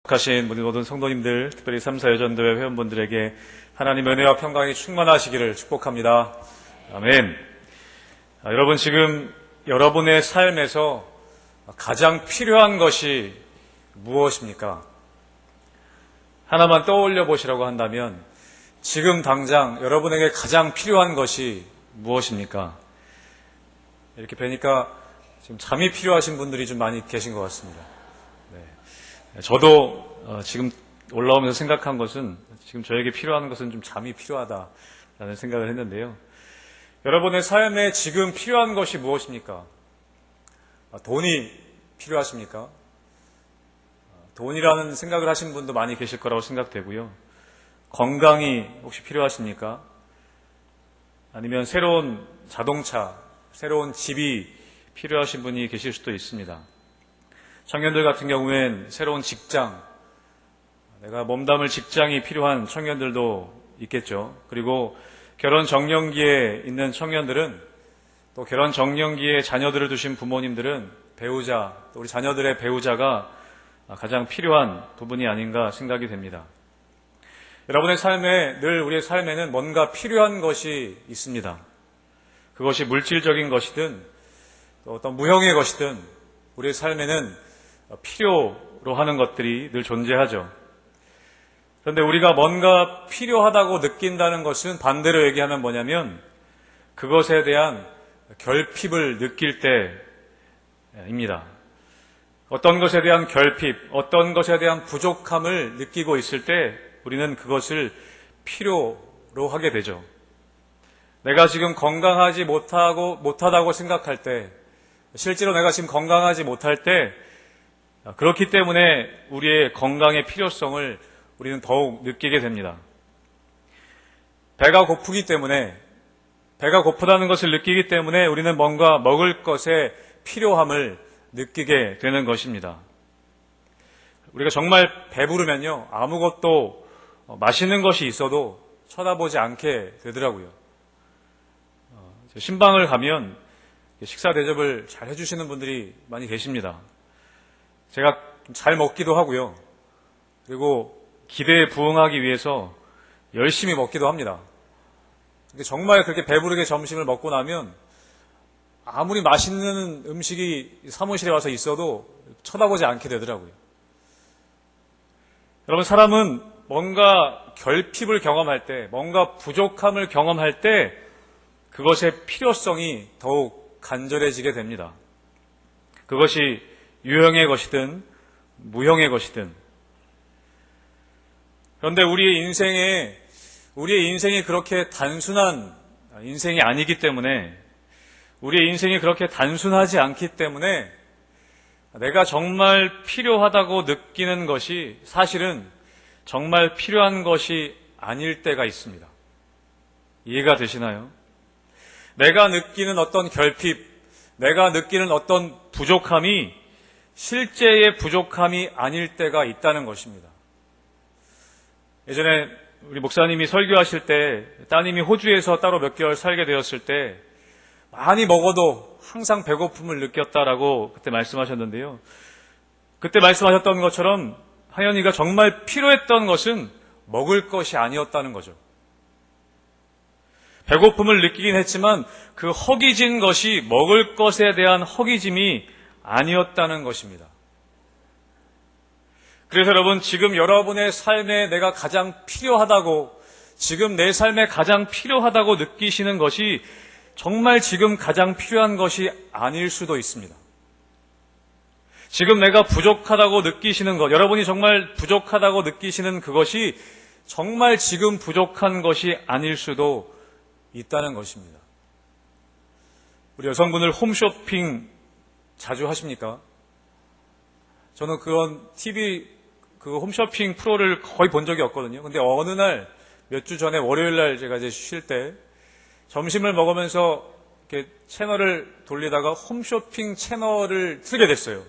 하신 모든 성도님들, 특별히 3사 여전도회 회원분들에게 하나님의 은혜와 평강이 충만하시기를 축복합니다. 아멘. 여러분, 지금 여러분의 삶에서 가장 필요한 것이 무엇입니까? 하나만 떠올려 보시라고 한다면 지금 당장 여러분에게 가장 필요한 것이 무엇입니까? 이렇게 뵈니까 지금 잠이 필요하신 분들이 좀 많이 계신 것 같습니다. 저도 지금 올라오면서 생각한 것은 지금 저에게 필요한 것은 좀 잠이 필요하다라는 생각을 했는데요. 여러분의 삶에 지금 필요한 것이 무엇입니까? 돈이 필요하십니까? 돈이라는 생각을 하신 분도 많이 계실 거라고 생각되고요. 건강이 혹시 필요하십니까? 아니면 새로운 자동차, 새로운 집이 필요하신 분이 계실 수도 있습니다. 청년들 같은 경우엔 새로운 직장, 내가 몸담을 직장이 필요한 청년들도 있겠죠. 그리고 결혼 정년기에 있는 청년들은, 또 결혼 정년기에 자녀들을 두신 부모님들은 배우자, 또 우리 자녀들의 배우자가 가장 필요한 부분이 아닌가 생각이 됩니다. 여러분의 삶에, 늘 우리의 삶에는 뭔가 필요한 것이 있습니다. 그것이 물질적인 것이든 또 어떤 무형의 것이든 우리의 삶에는 필요로 하는 것들이 늘 존재하죠. 그런데 우리가 뭔가 필요하다고 느낀다는 것은 반대로 얘기하면 뭐냐면 그것에 대한 결핍을 느낄 때입니다. 어떤 것에 대한 결핍, 어떤 것에 대한 부족함을 느끼고 있을 때 우리는 그것을 필요로 하게 되죠. 내가 지금 건강하지 못하다고 생각할 때, 실제로 내가 지금 건강하지 못할 때, 그렇기 때문에 우리의 건강의 필요성을 우리는 더욱 느끼게 됩니다. 배가 고프기 때문에, 배가 고프다는 것을 느끼기 때문에 우리는 뭔가 먹을 것의 필요함을 느끼게 되는 것입니다. 우리가 정말 배부르면요, 아무것도 맛있는 것이 있어도 쳐다보지 않게 되더라고요. 신방을 가면 식사 대접을 잘 해주시는 분들이 많이 계십니다. 제가 잘 먹기도 하고요. 그리고 기대에 부응하기 위해서 열심히 먹기도 합니다. 근데 정말 그렇게 배부르게 점심을 먹고 나면 아무리 맛있는 음식이 사무실에 와서 있어도 쳐다보지 않게 되더라고요. 여러분, 사람은 뭔가 결핍을 경험할 때, 뭔가 부족함을 경험할 때 그것의 필요성이 더욱 간절해지게 됩니다. 그것이 유형의 것이든 무형의 것이든. 그런데 우리의 인생이 그렇게 단순한 인생이 아니기 때문에, 우리의 인생이 그렇게 단순하지 않기 때문에 내가 정말 필요하다고 느끼는 것이 사실은 정말 필요한 것이 아닐 때가 있습니다. 이해가 되시나요? 내가 느끼는 어떤 결핍, 내가 느끼는 어떤 부족함이 실제의 부족함이 아닐 때가 있다는 것입니다. 예전에 우리 목사님이 설교하실 때 따님이 호주에서 따로 몇 개월 살게 되었을 때 많이 먹어도 항상 배고픔을 느꼈다라고 그때 말씀하셨는데요. 그때 말씀하셨던 것처럼 하연이가 정말 필요했던 것은 먹을 것이 아니었다는 거죠. 배고픔을 느끼긴 했지만 그 허기진 것이 먹을 것에 대한 허기짐이 아니었다는 것입니다. 그래서 여러분, 지금 여러분의 삶에 내가 가장 필요하다고, 지금 내 삶에 가장 필요하다고 느끼시는 것이 정말 지금 가장 필요한 것이 아닐 수도 있습니다. 지금 내가 부족하다고 느끼시는 것, 여러분이 정말 부족하다고 느끼시는 그것이 정말 지금 부족한 것이 아닐 수도 있다는 것입니다. 우리 여성분들 홈쇼핑 자주 하십니까? 저는 그런 TV 홈쇼핑 프로를 거의 본 적이 없거든요. 근데 어느 날 몇 주 전에 월요일 날 제가 이제 쉴 때 점심을 먹으면서 이렇게 채널을 돌리다가 홈쇼핑 채널을 틀게 됐어요.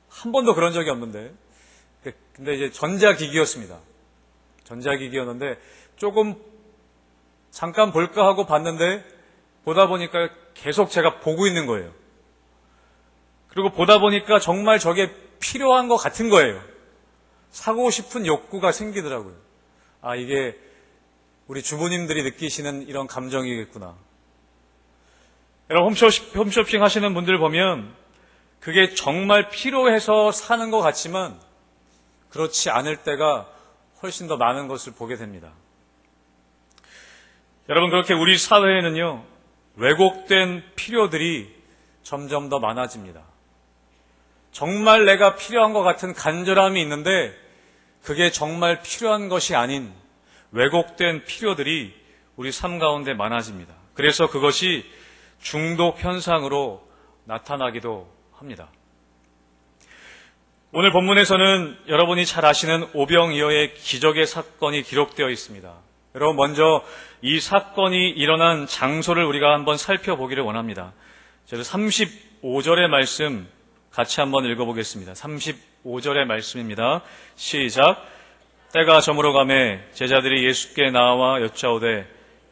한 번도 그런 적이 없는데. 근데 이제 전자기기였습니다. 전자기기였는데 조금 잠깐 볼까 하고 봤는데 보다 보니까 계속 제가 보고 있는 거예요. 그리고 보다 보니까 정말 저게 필요한 것 같은 거예요. 사고 싶은 욕구가 생기더라고요. 아, 이게 우리 주부님들이 느끼시는 이런 감정이겠구나. 여러분, 홈쇼핑 하시는 분들 보면 그게 정말 필요해서 사는 것 같지만 그렇지 않을 때가 훨씬 더 많은 것을 보게 됩니다. 여러분, 그렇게 우리 사회에는요, 왜곡된 필요들이 점점 더 많아집니다. 정말 내가 필요한 것 같은 간절함이 있는데 그게 정말 필요한 것이 아닌 왜곡된 필요들이 우리 삶 가운데 많아집니다. 그래서 그것이 중독 현상으로 나타나기도 합니다. 오늘 본문에서는 여러분이 잘 아시는 오병이어의 기적의 사건이 기록되어 있습니다. 여러분, 먼저 이 사건이 일어난 장소를 우리가 한번 살펴보기를 원합니다. 저도 35절의 말씀 같이 한번 읽어보겠습니다. 35절의 말씀입니다. 시작. 때가 저물어 가매 제자들이 예수께 나와 여짜오되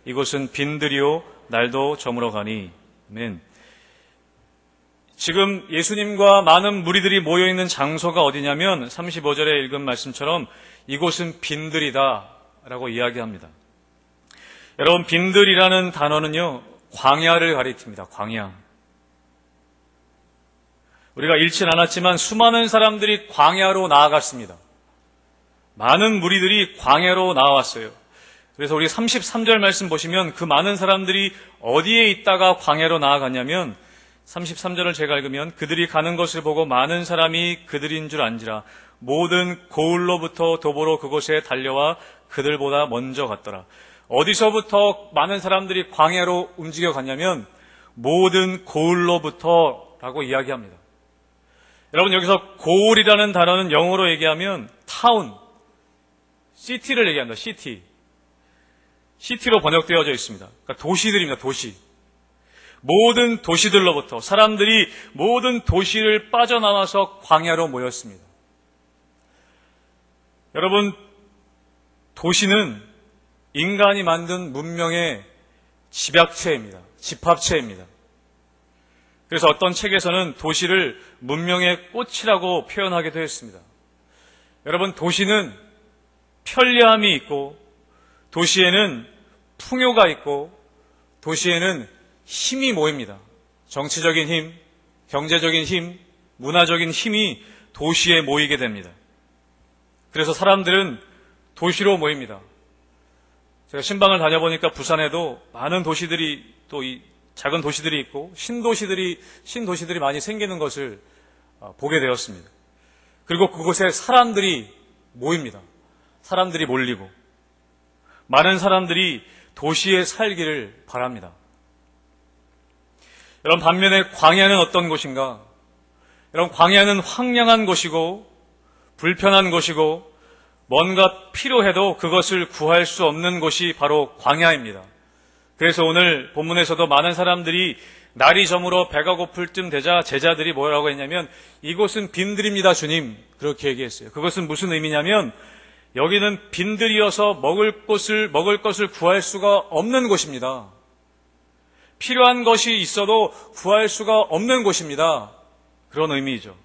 이곳은 빈들이요 날도 저물어 가니. 아멘. 지금 예수님과 많은 무리들이 모여있는 장소가 어디냐면 35절에 읽은 말씀처럼 이곳은 빈들이다 라고 이야기합니다. 여러분, 빈들이라는 단어는요, 광야를 가리킵니다. 광야. 우리가 읽진 않았지만 수많은 사람들이 광야로 나아갔습니다. 많은 무리들이 광야로 나아왔어요. 그래서 우리 33절 말씀 보시면 그 많은 사람들이 어디에 있다가 광야로 나아갔냐면 33절을 제가 읽으면 그들이 가는 것을 보고 많은 사람이 그들인 줄 안지라 모든 고을로부터 도보로 그곳에 달려와 그들보다 먼저 갔더라. 어디서부터 많은 사람들이 광야로 움직여 갔냐면 모든 고을로부터 라고 이야기합니다. 여러분, 여기서 고을이라는 단어는 영어로 얘기하면 타운, 시티를 얘기합니다. 시티로 번역되어져 있습니다. 그러니까 도시들입니다. 도시. 모든 도시들로부터 사람들이 모든 도시를 빠져나와서 광야로 모였습니다. 여러분, 도시는 인간이 만든 문명의 집약체입니다. 집합체입니다. 그래서 어떤 책에서는 도시를 문명의 꽃이라고 표현하기도 했습니다. 여러분, 도시는 편리함이 있고 도시에는 풍요가 있고 도시에는 힘이 모입니다. 정치적인 힘, 경제적인 힘, 문화적인 힘이 도시에 모이게 됩니다. 그래서 사람들은 도시로 모입니다. 제가 신방을 다녀보니까 부산에도 많은 도시들이 또 이 작은 도시들이 있고 신도시들이 많이 생기는 것을 보게 되었습니다. 그리고 그곳에 사람들이 모입니다. 사람들이 몰리고 많은 사람들이 도시에 살기를 바랍니다. 여러분, 반면에 광야는 어떤 곳인가? 여러분, 광야는 황량한 곳이고 불편한 곳이고 뭔가 필요해도 그것을 구할 수 없는 곳이 바로 광야입니다. 그래서 오늘 본문에서도 많은 사람들이 날이 저물어 배가 고플 쯤 되자 제자들이 뭐라고 했냐면 이곳은 빈들입니다, 주님. 그렇게 얘기했어요. 그것은 무슨 의미냐면 여기는 빈들이어서 먹을 것을 구할 수가 없는 곳입니다. 필요한 것이 있어도 구할 수가 없는 곳입니다. 그런 의미죠.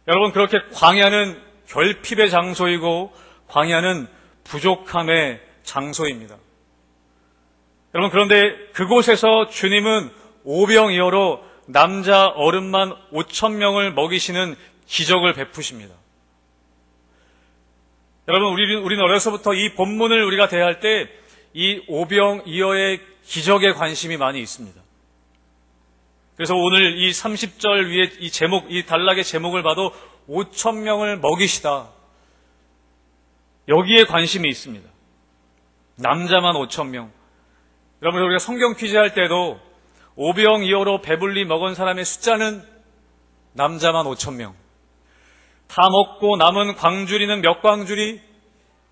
여러분, 그렇게 광야는 결핍의 장소이고 광야는 부족함의 장소입니다. 여러분, 그런데 그곳에서 주님은 오병이어로 남자 어른만 5,000명을 먹이시는 기적을 베푸십니다. 여러분, 우리는 어려서부터 이 본문을 우리가 대할 때 이 오병이어의 기적에 관심이 많이 있습니다. 그래서 오늘 이 30절 위에 이 단락의 제목을 봐도 5,000명을 먹이시다. 여기에 관심이 있습니다. 남자만 5,000명. 여러분, 우리가 성경 퀴즈 할 때도 오병이어로 배불리 먹은 사람의 숫자는 남자만 5,000명. 다 먹고 남은 광주리는 몇 광주리?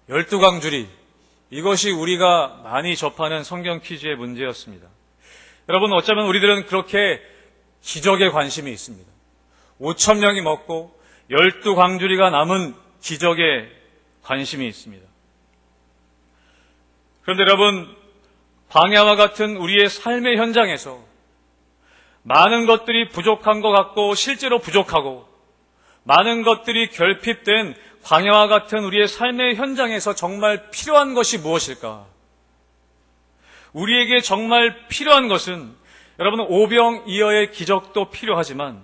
12광주리. 이것이 우리가 많이 접하는 성경 퀴즈의 문제였습니다. 여러분, 어쩌면 우리들은 그렇게 기적에 관심이 있습니다. 5,000명이 먹고 12광주리가 남은 기적에 관심이 있습니다. 그런데 여러분, 광야와 같은 우리의 삶의 현장에서 많은 것들이 부족한 것 같고 실제로 부족하고 많은 것들이 결핍된 광야와 같은 우리의 삶의 현장에서 정말 필요한 것이 무엇일까? 우리에게 정말 필요한 것은 여러분 오병이어의 기적도 필요하지만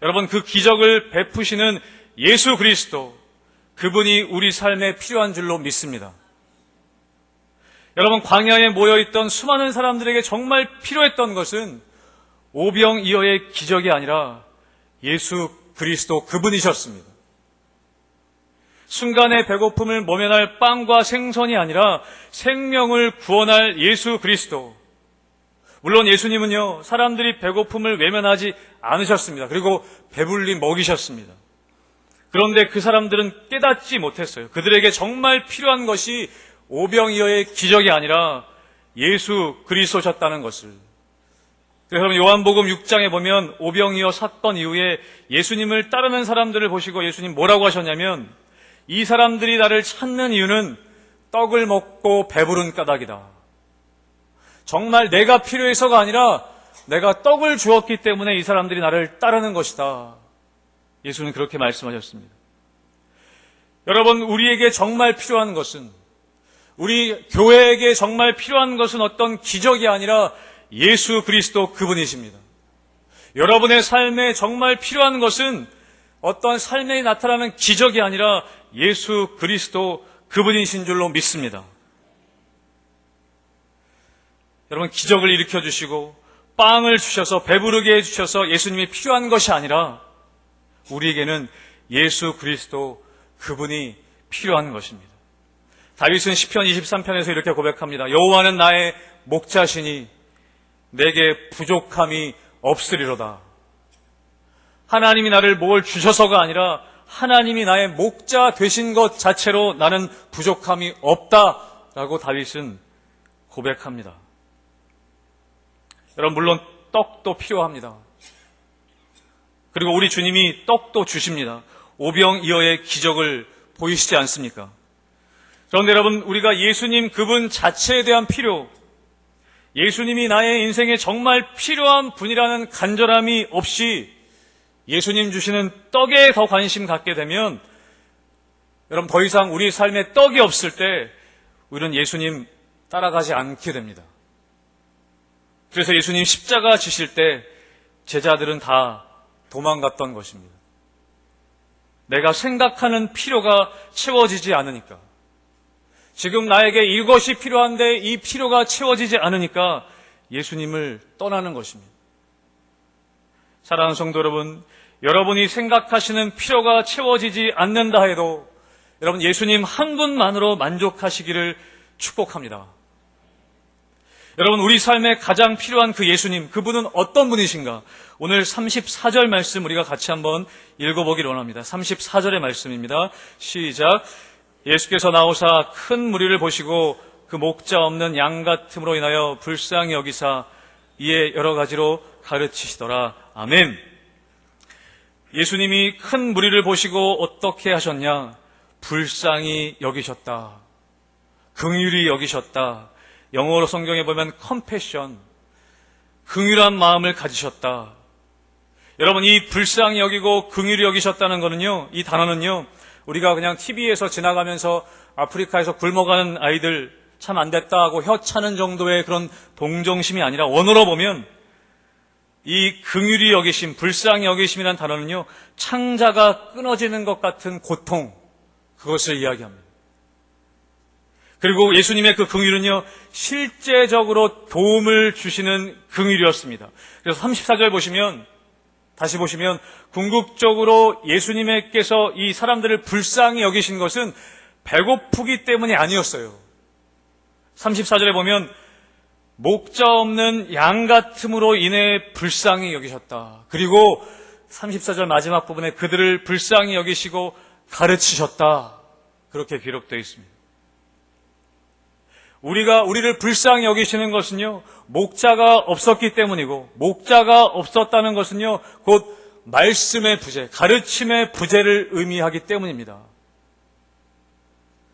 여러분 그 기적을 베푸시는 예수 그리스도, 그분이 우리 삶에 필요한 줄로 믿습니다. 여러분 광야에 모여있던 수많은 사람들에게 정말 필요했던 것은 오병이어의 기적이 아니라 예수 그리스도 그분이셨습니다. 순간의 배고픔을 모면할 빵과 생선이 아니라 생명을 구원할 예수 그리스도. 물론 예수님은요, 사람들이 배고픔을 외면하지 않으셨습니다. 그리고 배불리 먹이셨습니다. 그런데 그 사람들은 깨닫지 못했어요. 그들에게 정말 필요한 것이 오병이어의 기적이 아니라 예수 그리스도셨다는 것을. 그래서 여러분 요한복음 6장에 보면 오병이어 사건 이후에 예수님을 따르는 사람들을 보시고 예수님 뭐라고 하셨냐면, 이 사람들이 나를 찾는 이유는 떡을 먹고 배부른 까닭이다. 정말 내가 필요해서가 아니라 내가 떡을 주었기 때문에 이 사람들이 나를 따르는 것이다. 예수는 그렇게 말씀하셨습니다. 여러분, 우리에게 정말 필요한 것은, 우리 교회에게 정말 필요한 것은 어떤 기적이 아니라 예수 그리스도 그분이십니다. 여러분의 삶에 정말 필요한 것은 어떤 삶에 나타나는 기적이 아니라 예수 그리스도 그분이신 줄로 믿습니다. 여러분, 기적을 일으켜 주시고 빵을 주셔서 배부르게 해주셔서 예수님이 필요한 것이 아니라 우리에게는 예수 그리스도 그분이 필요한 것입니다. 다윗은 시편 23편에서 이렇게 고백합니다. 여호와는 나의 목자시니 내게 부족함이 없으리로다. 하나님이 나를 뭘 주셔서가 아니라 하나님이 나의 목자 되신 것 자체로 나는 부족함이 없다라고 다윗은 고백합니다. 여러분, 물론 떡도 필요합니다. 그리고 우리 주님이 떡도 주십니다. 오병이어의 기적을 보이시지 않습니까? 그런데 여러분, 우리가 예수님 그분 자체에 대한 필요, 예수님이 나의 인생에 정말 필요한 분이라는 간절함이 없이 예수님 주시는 떡에 더 관심 갖게 되면 여러분, 더 이상 우리 삶에 떡이 없을 때 우리는 예수님 따라가지 않게 됩니다. 그래서 예수님 십자가 지실 때 제자들은 다 도망갔던 것입니다. 내가 생각하는 필요가 채워지지 않으니까, 지금 나에게 이것이 필요한데 이 필요가 채워지지 않으니까 예수님을 떠나는 것입니다. 사랑하는 성도 여러분, 여러분이 생각하시는 필요가 채워지지 않는다 해도 여러분 예수님 한 분만으로 만족하시기를 축복합니다. 여러분, 우리 삶에 가장 필요한 그 예수님, 그분은 어떤 분이신가? 오늘 34절 말씀 우리가 같이 한번 읽어보기를 원합니다. 34절의 말씀입니다. 시작. 예수께서 나오사 큰 무리를 보시고 그 목자 없는 양 같음으로 인하여 불쌍히 여기사 이에 여러 가지로 가르치시더라. 아멘. 예수님이 큰 무리를 보시고 어떻게 하셨냐? 불쌍히 여기셨다. 긍휼히 여기셨다. 영어로 성경에 보면 컴패션, 긍휼한 마음을 가지셨다. 여러분, 이 불쌍히 여기고 긍휼히 여기셨다는 거는요, 이 단어는요, 우리가 그냥 TV에서 지나가면서 아프리카에서 굶어가는 아이들 참 안 됐다 하고 혀 차는 정도의 그런 동정심이 아니라 원어로 보면 이 긍휼히 여기심, 불쌍히 여기심이라는 단어는요, 창자가 끊어지는 것 같은 고통, 그것을 이야기합니다. 그리고 예수님의 그 긍휼은요, 실제적으로 도움을 주시는 긍휼이었습니다. 그래서 34절 보시면, 다시 보시면 궁극적으로 예수님께서 이 사람들을 불쌍히 여기신 것은 배고프기 때문이 아니었어요. 34절에 보면 목자 없는 양 같음으로 인해 불쌍히 여기셨다. 그리고 34절 마지막 부분에 그들을 불쌍히 여기시고 가르치셨다. 그렇게 기록되어 있습니다. 우리를 불쌍히 여기시는 것은요, 목자가 없었기 때문이고, 목자가 없었다는 것은요, 곧 말씀의 부재, 가르침의 부재를 의미하기 때문입니다.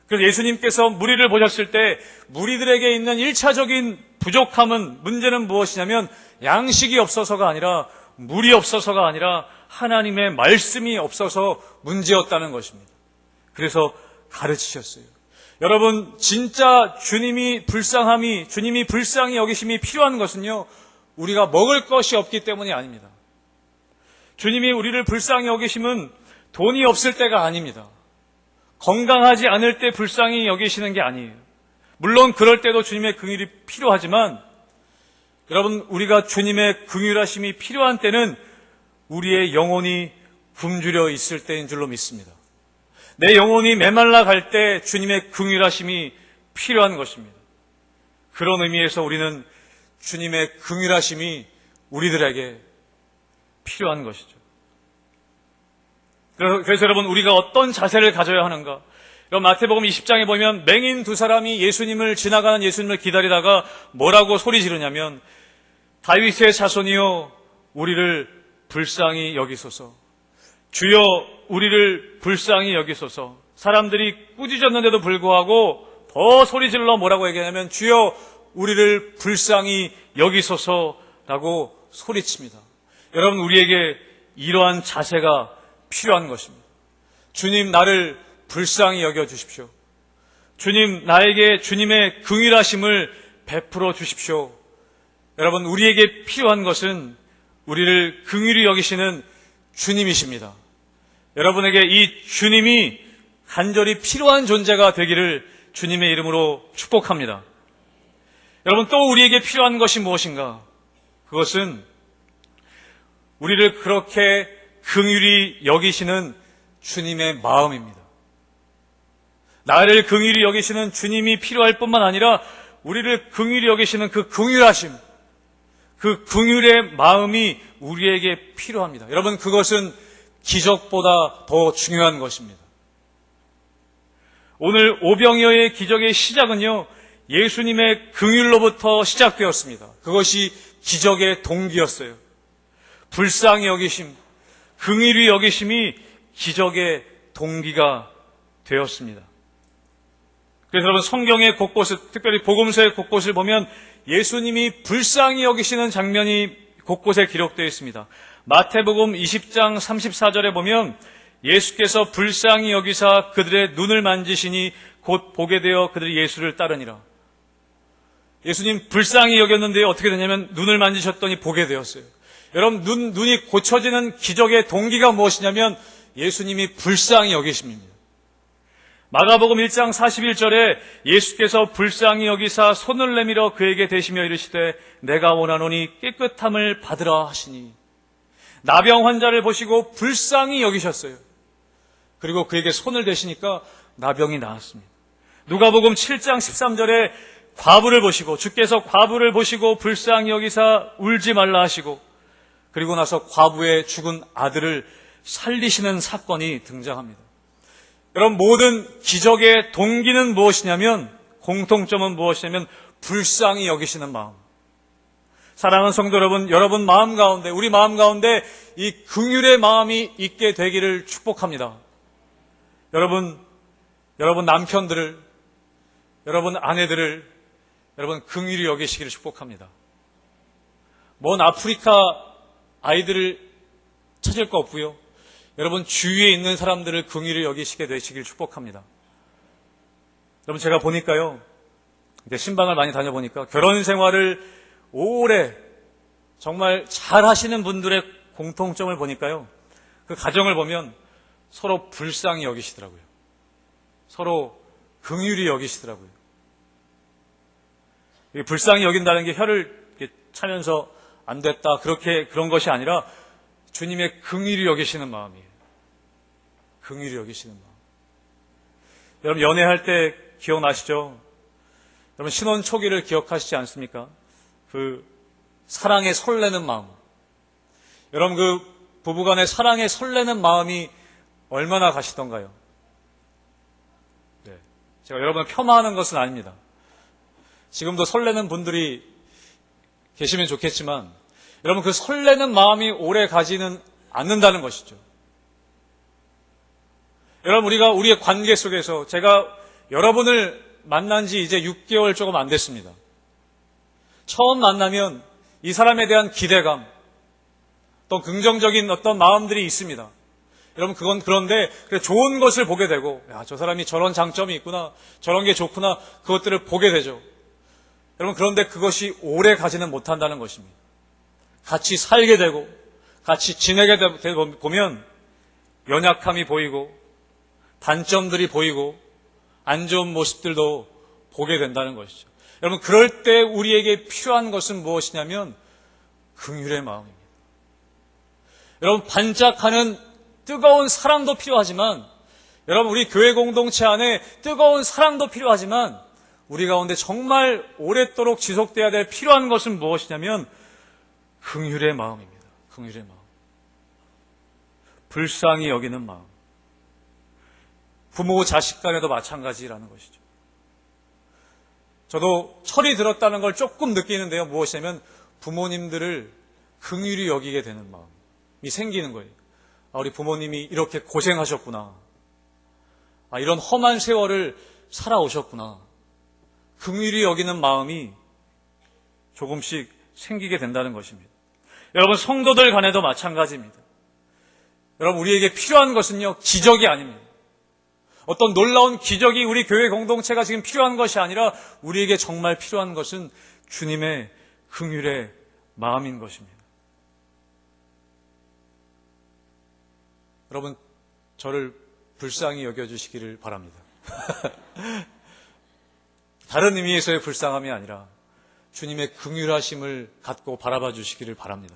그래서 예수님께서 무리를 보셨을 때 무리들에게 있는 1차적인 부족함은, 문제는 무엇이냐면 양식이 없어서가 아니라 물이 없어서가 아니라 하나님의 말씀이 없어서 문제였다는 것입니다. 그래서 가르치셨어요. 여러분, 진짜 주님이 불쌍히 여기심이 필요한 것은요, 우리가 먹을 것이 없기 때문이 아닙니다. 주님이 우리를 불쌍히 여기심은 돈이 없을 때가 아닙니다. 건강하지 않을 때 불쌍히 여기시는 게 아니에요. 물론 그럴 때도 주님의 긍휼이 필요하지만, 여러분, 우리가 주님의 긍휼하심이 필요한 때는 우리의 영혼이 굶주려 있을 때인 줄로 믿습니다. 내 영혼이 메말라 갈 때 주님의 긍휼하심이 필요한 것입니다. 그런 의미에서 우리는 주님의 긍휼하심이 우리들에게 필요한 것이죠. 그래서 여러분, 우리가 어떤 자세를 가져야 하는가? 마태복음 20장에 보면 맹인 두 사람이 지나가는 예수님을 기다리다가 뭐라고 소리 지르냐면, 다윗의 자손이여 우리를 불쌍히 여기소서, 주여 우리를 불쌍히 여기소서. 사람들이 꾸짖었는데도 불구하고 더 소리 질러 뭐라고 얘기하냐면, 주여 우리를 불쌍히 여기소서라고 소리칩니다. 여러분, 우리에게 이러한 자세가 필요한 것입니다. 주님, 나를 불쌍히 여겨주십시오. 주님, 나에게 주님의 긍휼하심을 베풀어 주십시오. 여러분, 우리에게 필요한 것은 우리를 긍휼히 여기시는 주님이십니다. 여러분에게 이 주님이 간절히 필요한 존재가 되기를 주님의 이름으로 축복합니다. 여러분, 또 우리에게 필요한 것이 무엇인가? 그것은 우리를 그렇게 긍휼히 여기시는 주님의 마음입니다. 나를 긍휼히 여기시는 주님이 필요할 뿐만 아니라 우리를 긍휼히 여기시는 그 긍휼하심, 그 긍휼의 마음이 우리에게 필요합니다. 여러분, 그것은 기적보다 더 중요한 것입니다. 오늘 오병이어의 기적의 시작은요, 예수님의 긍휼로부터 시작되었습니다. 그것이 기적의 동기였어요. 불쌍히 여기심, 긍휼히 여기심이 기적의 동기가 되었습니다. 그래서 여러분, 성경의 곳곳을, 특별히 복음서의 곳곳을 보면 예수님이 불쌍히 여기시는 장면이 곳곳에 기록되어 있습니다. 마태복음 20장 34절에 보면 예수께서 불쌍히 여기사 그들의 눈을 만지시니 곧 보게 되어 그들이 예수를 따르니라. 예수님 불쌍히 여겼는데 어떻게 되냐면 눈을 만지셨더니 보게 되었어요. 여러분, 눈이 고쳐지는 기적의 동기가 무엇이냐면 예수님이 불쌍히 여기심입니다. 마가복음 1장 41절에 예수께서 불쌍히 여기사 손을 내밀어 그에게 대시며 이르시되 내가 원하노니 깨끗함을 받으라 하시니, 나병 환자를 보시고 불쌍히 여기셨어요. 그리고 그에게 손을 대시니까 나병이 나았습니다. 누가복음 7장 13절에 과부를 보시고, 주께서 과부를 보시고 불쌍히 여기사 울지 말라 하시고, 그리고 나서 과부의 죽은 아들을 살리시는 사건이 등장합니다. 여러분, 모든 기적의 동기는 무엇이냐면, 공통점은 무엇이냐면 불쌍히 여기시는 마음. 사랑하는 성도 여러분, 여러분 마음 가운데, 우리 마음 가운데 이 긍휼의 마음이 있게 되기를 축복합니다. 여러분 남편들을, 여러분 아내들을 여러분 긍휼히 여기시기를 축복합니다. 먼 아프리카 아이들을 찾을 거 없고요, 여러분 주위에 있는 사람들을 긍휼히 여기시게 되시길 축복합니다. 여러분, 제가 보니까요, 이제 신방을 많이 다녀보니까 결혼 생활을 오래 정말 잘 하시는 분들의 공통점을 보니까요, 그 가정을 보면 서로 불쌍히 여기시더라고요. 서로 긍휼히 여기시더라고요. 불쌍히 여긴다는 게 혀를 차면서 안 됐다, 그런 것이 아니라 주님의 긍휼히 여기시는 마음이에요. 긍휼히 여기시는 마음. 여러분, 연애할 때 기억나시죠? 여러분, 신혼 초기를 기억하시지 않습니까? 그 사랑에 설레는 마음. 여러분, 그 부부간의 사랑에 설레는 마음이 얼마나 가시던가요? 네. 제가 여러분을 폄하하는 것은 아닙니다. 지금도 설레는 분들이 계시면 좋겠지만, 여러분, 그 설레는 마음이 오래 가지는 않는다는 것이죠. 여러분, 우리의 관계 속에서, 제가 여러분을 만난 지 이제 6개월 조금 안 됐습니다. 처음 만나면 이 사람에 대한 기대감, 어떤 긍정적인 어떤 마음들이 있습니다. 여러분, 그건 그런데 좋은 것을 보게 되고, 야, 저 사람이 저런 장점이 있구나, 저런 게 좋구나, 그것들을 보게 되죠. 여러분, 그런데 그것이 오래 가지는 못한다는 것입니다. 같이 살게 되고 같이 지내게 보면 연약함이 보이고 단점들이 보이고 안 좋은 모습들도 보게 된다는 것이죠. 여러분, 그럴 때 우리에게 필요한 것은 무엇이냐면 긍휼의 마음입니다. 여러분, 반짝하는 뜨거운 사랑도 필요하지만, 여러분, 우리 교회 공동체 안에 뜨거운 사랑도 필요하지만, 우리 가운데 정말 오랫도록 지속돼야 될 필요한 것은 무엇이냐면 긍휼의 마음입니다. 긍휼의 마음. 불쌍히 여기는 마음. 부모 자식 간에도 마찬가지라는 것이죠. 저도 철이 들었다는 걸 조금 느끼는데요. 무엇이냐면 부모님들을 긍휼히 여기게 되는 마음이 생기는 거예요. 아, 우리 부모님이 이렇게 고생하셨구나. 아, 이런 험한 세월을 살아오셨구나. 긍휼히 여기는 마음이 조금씩 생기게 된다는 것입니다. 여러분, 성도들 간에도 마찬가지입니다. 여러분, 우리에게 필요한 것은요, 기적이 아닙니다. 어떤 놀라운 기적이 우리 교회 공동체가 지금 필요한 것이 아니라 우리에게 정말 필요한 것은 주님의 긍휼의 마음인 것입니다. 여러분, 저를 불쌍히 여겨주시기를 바랍니다. 다른 의미에서의 불쌍함이 아니라 주님의 긍휼하심을 갖고 바라봐 주시기를 바랍니다.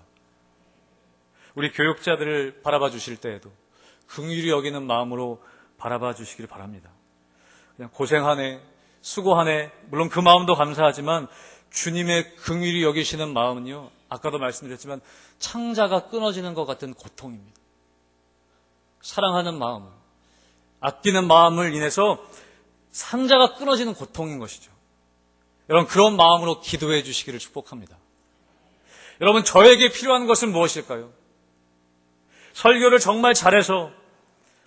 우리 교육자들을 바라봐 주실 때에도 긍휼히 여기는 마음으로 바라봐 주시기를 바랍니다. 그냥 고생하네, 수고하네, 물론 그 마음도 감사하지만 주님의 긍휼히 여기시는 마음은요, 아까도 말씀드렸지만 창자가 끊어지는 것 같은 고통입니다. 사랑하는 마음, 아끼는 마음을 인해서 상자가 끊어지는 고통인 것이죠. 여러분, 그런 마음으로 기도해 주시기를 축복합니다. 여러분, 저에게 필요한 것은 무엇일까요? 설교를 정말 잘해서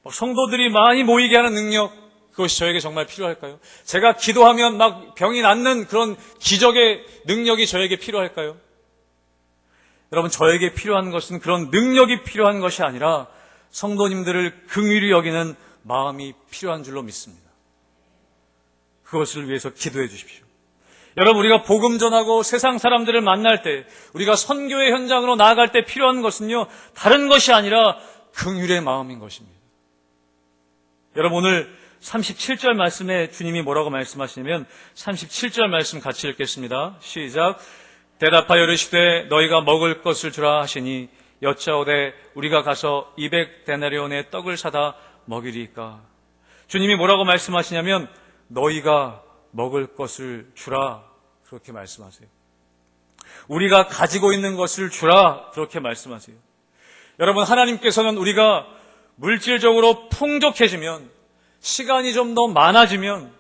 성도들이 많이 모이게 하는 능력, 그것이 저에게 정말 필요할까요? 제가 기도하면 막 병이 낫는 그런 기적의 능력이 저에게 필요할까요? 여러분, 저에게 필요한 것은 그런 능력이 필요한 것이 아니라 성도님들을 긍휼히 여기는 마음이 필요한 줄로 믿습니다. 그것을 위해서 기도해 주십시오. 여러분, 우리가 복음 전하고 세상 사람들을 만날 때, 우리가 선교의 현장으로 나아갈 때 필요한 것은요, 다른 것이 아니라 긍휼의 마음인 것입니다. 여러분, 오늘 37절 말씀에 주님이 뭐라고 말씀하시냐면 37절 말씀 같이 읽겠습니다. 시작. 대답하여 이르시되 너희가 먹을 것을 주라 하시니 여짜오되 우리가 가서 200데나리온의 떡을 사다 먹이리까. 주님이 뭐라고 말씀하시냐면 너희가 먹을 것을 주라, 그렇게 말씀하세요. 우리가 가지고 있는 것을 주라, 그렇게 말씀하세요. 여러분, 하나님께서는 우리가 물질적으로 풍족해지면, 시간이 좀 더 많아지면,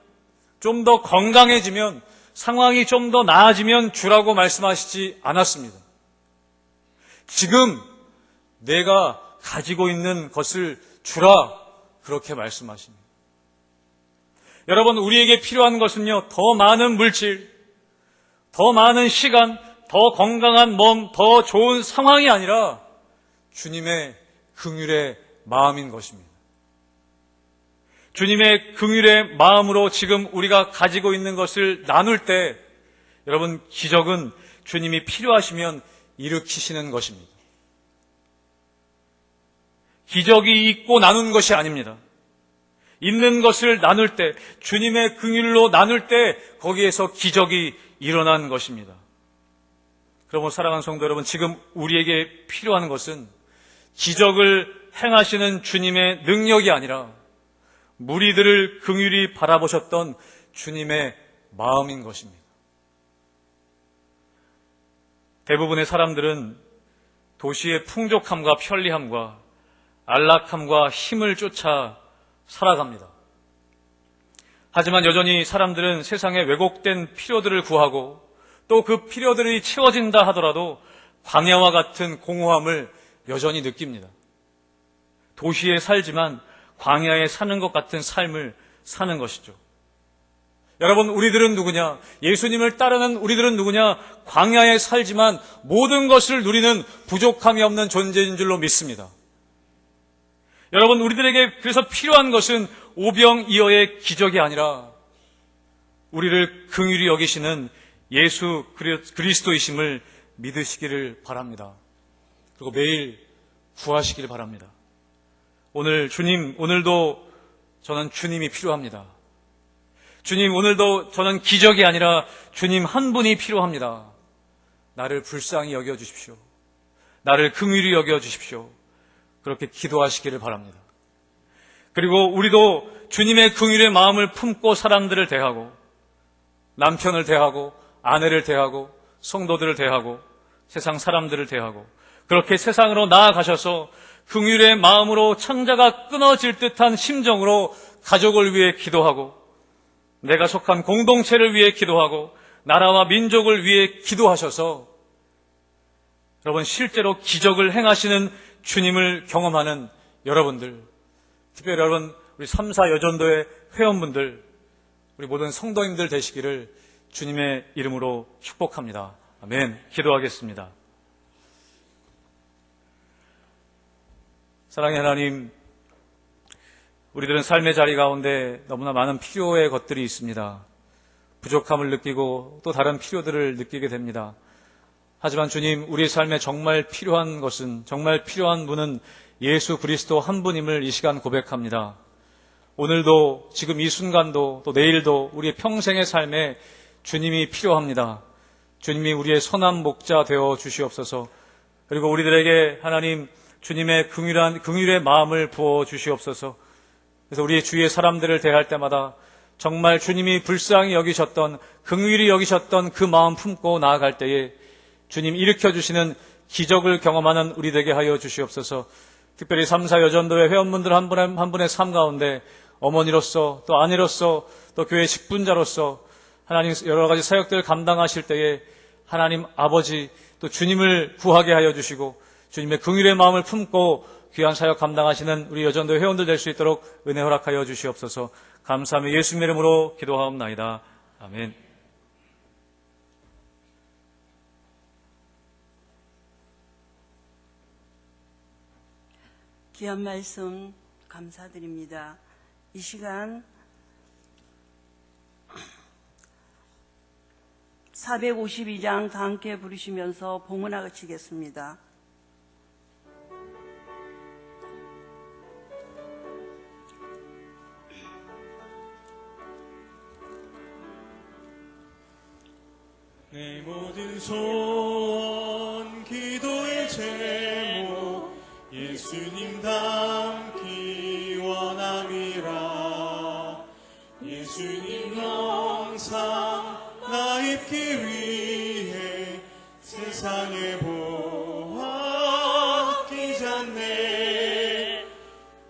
좀 더 건강해지면, 상황이 좀 더 나아지면 주라고 말씀하시지 않았습니다. 지금 내가 가지고 있는 것을 주라, 그렇게 말씀하십니다. 여러분, 우리에게 필요한 것은요, 더 많은 물질, 더 많은 시간, 더 건강한 몸, 더 좋은 상황이 아니라 주님의 긍휼의 마음인 것입니다. 주님의 긍휼의 마음으로 지금 우리가 가지고 있는 것을 나눌 때, 여러분, 기적은 주님이 필요하시면 일으키시는 것입니다. 기적이 있고 나눈 것이 아닙니다. 있는 것을 나눌 때, 주님의 긍휼로 나눌 때 거기에서 기적이 일어난 것입니다. 그러므로 사랑하는 성도 여러분, 지금 우리에게 필요한 것은 기적을 행하시는 주님의 능력이 아니라 무리들을 긍휼히 바라보셨던 주님의 마음인 것입니다. 대부분의 사람들은 도시의 풍족함과 편리함과 안락함과 힘을 쫓아 살아갑니다. 하지만 여전히 사람들은 세상의 왜곡된 필요들을 구하고 또 그 필요들이 채워진다 하더라도 광야와 같은 공허함을 여전히 느낍니다. 도시에 살지만 광야에 사는 것 같은 삶을 사는 것이죠. 여러분, 우리들은 누구냐? 예수님을 따르는 우리들은 누구냐? 광야에 살지만 모든 것을 누리는 부족함이 없는 존재인 줄로 믿습니다. 여러분, 우리들에게 그래서 필요한 것은 오병이어의 기적이 아니라 우리를 긍휼히 여기시는 예수 그리스도이심을 믿으시기를 바랍니다. 그리고 매일 구하시기를 바랍니다. 오늘도 저는 주님이 필요합니다. 주님, 오늘도 저는 기적이 아니라 주님 한 분이 필요합니다. 나를 불쌍히 여겨주십시오. 나를 긍휼히 여겨주십시오. 그렇게 기도하시기를 바랍니다. 그리고 우리도 주님의 긍휼의 마음을 품고 사람들을 대하고, 남편을 대하고, 아내를 대하고, 성도들을 대하고, 세상 사람들을 대하고, 그렇게 세상으로 나아가셔서 긍휼의 마음으로 창자가 끊어질 듯한 심정으로 가족을 위해 기도하고, 내가 속한 공동체를 위해 기도하고, 나라와 민족을 위해 기도하셔서 여러분, 실제로 기적을 행하시는 주님을 경험하는 여러분들, 특별히 여러분, 우리 3사 여전도의 회원분들, 우리 모든 성도님들 되시기를 주님의 이름으로 축복합니다. 아멘. 기도하겠습니다. 사랑의 하나님, 우리들은 삶의 자리 가운데 너무나 많은 필요의 것들이 있습니다. 부족함을 느끼고 또 다른 필요들을 느끼게 됩니다. 하지만 주님, 우리의 삶에 정말 필요한 것은, 정말 필요한 분은 예수 그리스도 한 분임을 이 시간 고백합니다. 오늘도, 지금 이 순간도, 또 내일도 우리의 평생의 삶에 주님이 필요합니다. 주님이 우리의 선한 목자 되어 주시옵소서. 그리고 우리들에게 하나님 주님의 긍휼의 마음을 부어 주시옵소서. 그래서 우리 주위의 사람들을 대할 때마다 정말 주님이 불쌍히 여기셨던, 긍휼히 여기셨던 그 마음 품고 나아갈 때에 주님 일으켜주시는 기적을 경험하는 우리 되게 하여 주시옵소서. 특별히 3사 여전도의 회원분들 한 분의 삶 가운데 어머니로서, 또 아내로서, 또 교회 직분자로서 하나님 여러 가지 사역들을 감당하실 때에 하나님 아버지, 또 주님을 구하게 하여 주시고 주님의 긍휼의 마음을 품고 귀한 사역 감당하시는 우리 여전도 회원들 될 수 있도록 은혜 허락하여 주시옵소서. 감사하며 예수님의 이름으로 기도하옵나이다. 아멘. 귀한 말씀 감사드립니다. 이 시간 452장 다 함께 부르시면서 봉헌하고 치겠습니다. 내 모든 소원 기도의 제목 예수님 닮기 원함이라. 예수님 영상 나 입기 위해 세상에 보아 끼잖네.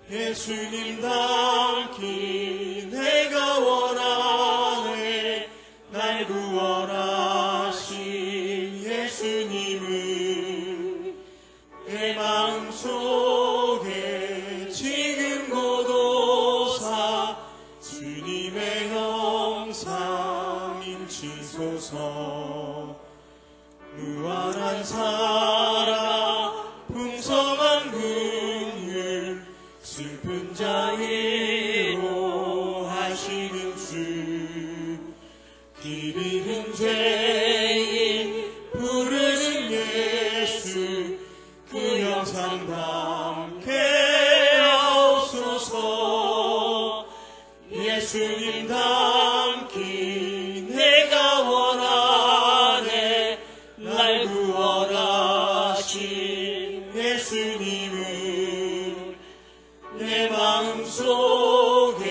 예수님 닮기 내가 원하네. 날 구원하신 예수님은 내 마음속에 지금 고도사 주님의 영상 인치소서. 무한한 사랑 풍성한 긍휼 슬픈 자 위로하시는 주. 길 잃은 죄인 부르는 예수 그 영상 담게 하옵소서. 예수님 닮기 내가 원하네. 날 구원하신 예수님은 내 마음속에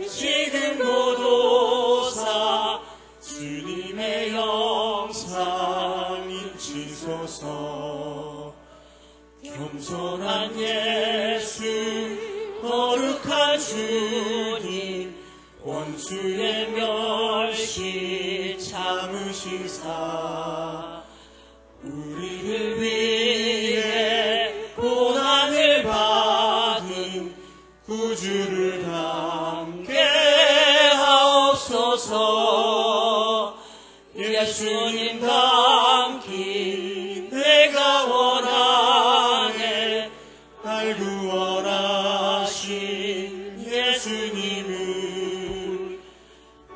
지금 고도사 주님의 영상 인치소서. 겸손한 예수 거룩한 주님 원수의 멸시 참으시사 우리를 위해 고난을 받은 구주를 담게 하옵소서. 주소서. 예수님 닮기 내가 원하네. 날 구원하신 예수님을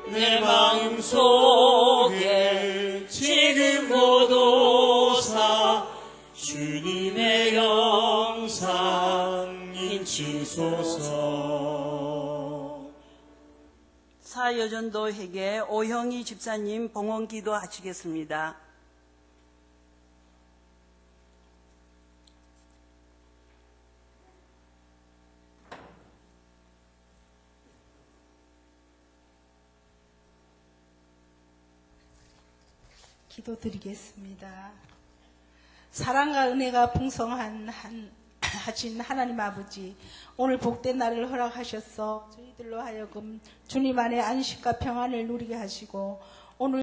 내 마음속에 지금 모도사. 주님의 영상 인치소서. 사여전도 회계 오형희 집사님 봉헌 기도 하시겠습니다. 기도드리겠습니다. 사랑과 은혜가 하신 하나님 아버지, 오늘 복된 날을 허락하셔서 저희들로 하여금 주님 안에 안식과 평안을 누리게 하시고